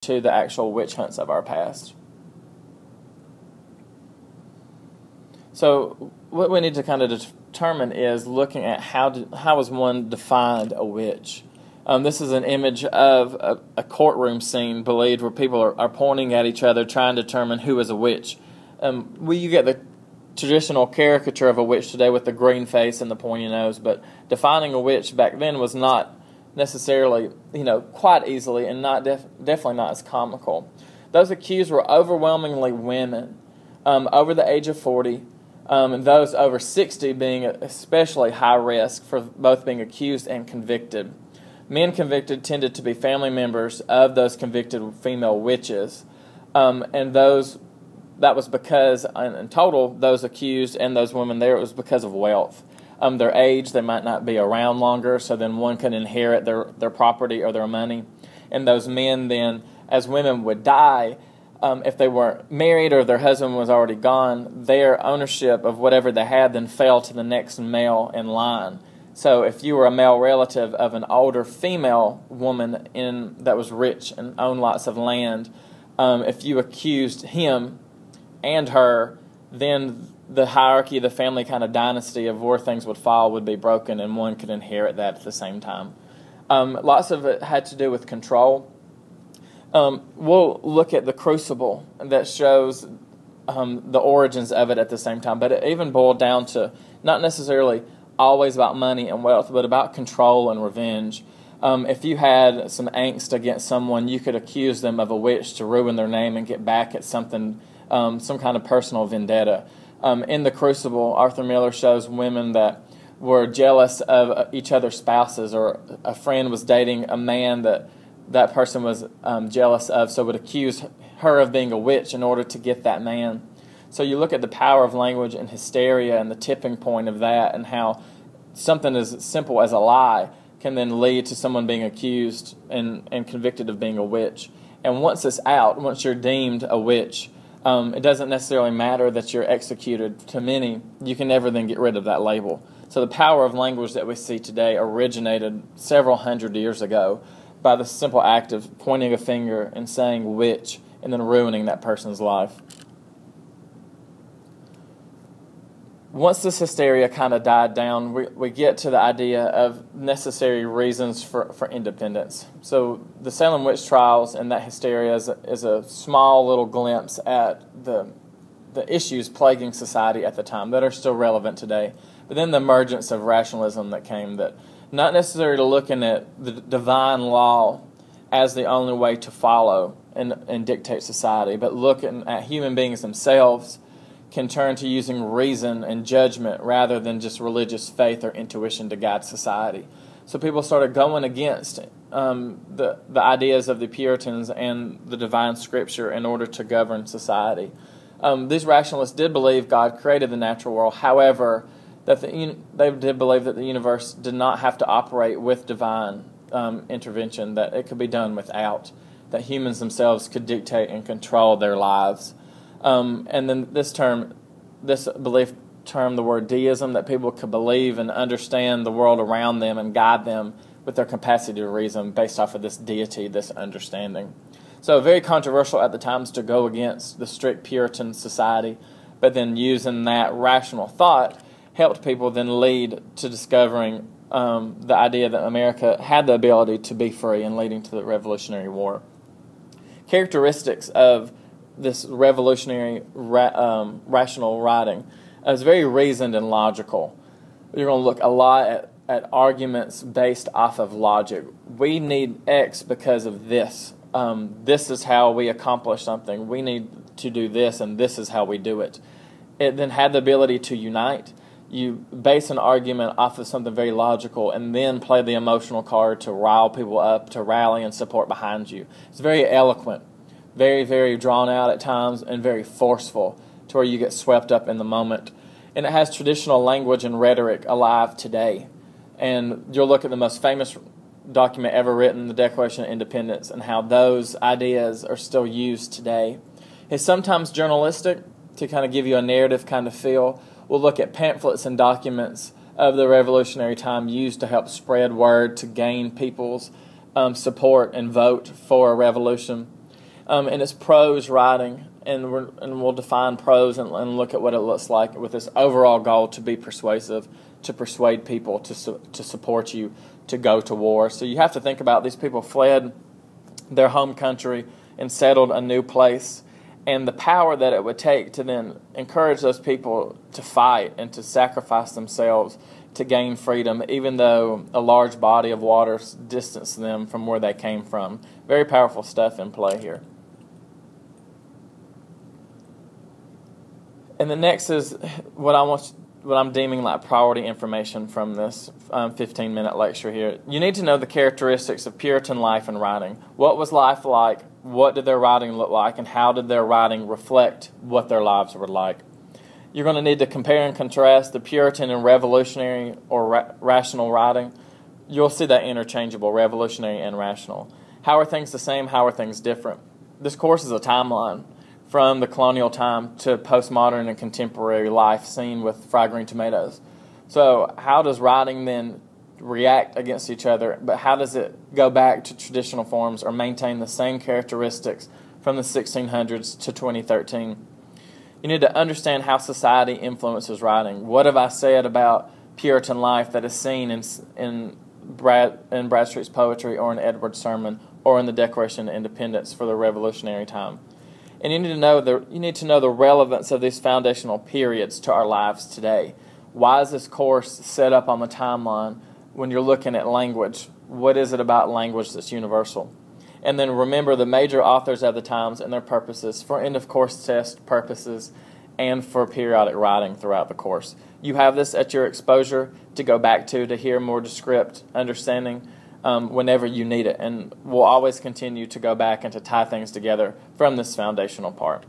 to the actual witch hunts of our past. So what we need to kind of determine is looking at how is one defined a witch. This is an image of a courtroom scene believed where people are pointing at each other trying to determine who is a witch. You get the traditional caricature of a witch today with the green face and the pointy nose, but defining a witch back then was not necessarily, quite easily, and definitely not as comical. Those accused were overwhelmingly women over the age of 40, and those over 60 being especially high risk for both being accused and convicted. Men convicted tended to be family members of those convicted female witches, and that was because, in total, those accused and those women there, it was because of wealth. Their age, they might not be around longer, so then one can inherit their property or their money. And those men then, as women would die, if they weren't married or their husband was already gone, their ownership of whatever they had then fell to the next male in line. So if you were a male relative of an older female woman that was rich and owned lots of land, if you accused him and her, then the hierarchy, the family kind of dynasty of where things would fall would be broken, and one could inherit that at the same time. Lots of it had to do with control. We'll look at the crucible that shows the origins of it at the same time, but it even boiled down to not necessarily always about money and wealth, but about control and revenge. If you had some angst against someone, you could accuse them of a witch to ruin their name and get back at something, some kind of personal vendetta. In the Crucible, Arthur Miller shows women that were jealous of each other's spouses, or a friend was dating a man that person was jealous of, so would accuse her of being a witch in order to get that man. So you look at the power of language and hysteria and the tipping point of that, and how something as simple as a lie can then lead to someone being accused and convicted of being a witch. And once it's out, once you're deemed a witch, it doesn't necessarily matter that you're executed. To many, you can never then get rid of that label. So the power of language that we see today originated several hundred years ago by the simple act of pointing a finger and saying witch and then ruining that person's life. Once this hysteria kind of died down, we get to the idea of necessary reasons for independence. So the Salem witch trials and that hysteria is a small little glimpse at the issues plaguing society at the time that are still relevant today. But then the emergence of rationalism that came, that not necessarily looking at the divine law as the only way to follow and dictate society, but looking at human beings themselves can turn to using reason and judgment rather than just religious faith or intuition to guide society. So people started going against the ideas of the Puritans and the divine scripture in order to govern society. These rationalists did believe God created the natural world. However, that they did believe that the universe did not have to operate with divine intervention, that it could be done without, that humans themselves could dictate and control their lives. And then this belief term, the word deism, that people could believe and understand the world around them and guide them with their capacity to reason based off of this deity, this understanding. So very controversial at the times to go against the strict Puritan society, but then using that rational thought helped people then lead to discovering the idea that America had the ability to be free and leading to the Revolutionary War. Characteristics of this revolutionary rational writing is very reasoned and logical. You're going to look a lot at arguments based off of logic. We need X because of this. This is how we accomplish something. We need to do this, and this is how we do it. It then had the ability to unite. You base an argument off of something very logical and then play the emotional card to rile people up, to rally and support behind you. It's very eloquent, very, very drawn out at times, and very forceful to where you get swept up in the moment. And it has traditional language and rhetoric alive today. And you'll look at the most famous document ever written, the Declaration of Independence, and how those ideas are still used today. It's sometimes journalistic to kind of give you a narrative kind of feel. We'll look at pamphlets and documents of the revolutionary time used to help spread word to gain people's support and vote for a revolution. and it's prose writing, and we'll define prose and look at what it looks like with this overall goal to be persuasive, to persuade people to support you, to go to war. So you have to think about these people fled their home country and settled a new place, and the power that it would take to then encourage those people to fight and to sacrifice themselves to gain freedom, even though a large body of water distanced them from where they came from. Very powerful stuff in play here. And the next is what I'm deeming like priority information from this 15-minute lecture here. You need to know the characteristics of Puritan life and writing. What was life like? What did their writing look like? And how did their writing reflect what their lives were like? You're going to need to compare and contrast the Puritan and revolutionary or rational writing. You'll see that interchangeable, revolutionary and rational. How are things the same? How are things different? This course is a timeline from the colonial time to postmodern and contemporary life seen with fried green tomatoes. So how does writing then react against each other, but how does it go back to traditional forms or maintain the same characteristics from the 1600s to 2013? You need to understand how society influences writing. What have I said about Puritan life that is seen in Bradstreet's poetry or in Edward's sermon or in the Declaration of Independence for the Revolutionary time? And you need to know the relevance of these foundational periods to our lives today. Why is this course set up on the timeline when you're looking at language? What is it about language that's universal? And then remember the major authors of the times and their purposes for end-of-course test purposes and for periodic writing throughout the course. You have this at your exposure to go back to hear more descript understanding whenever you need it. And we'll always continue to go back and to tie things together from this foundational part.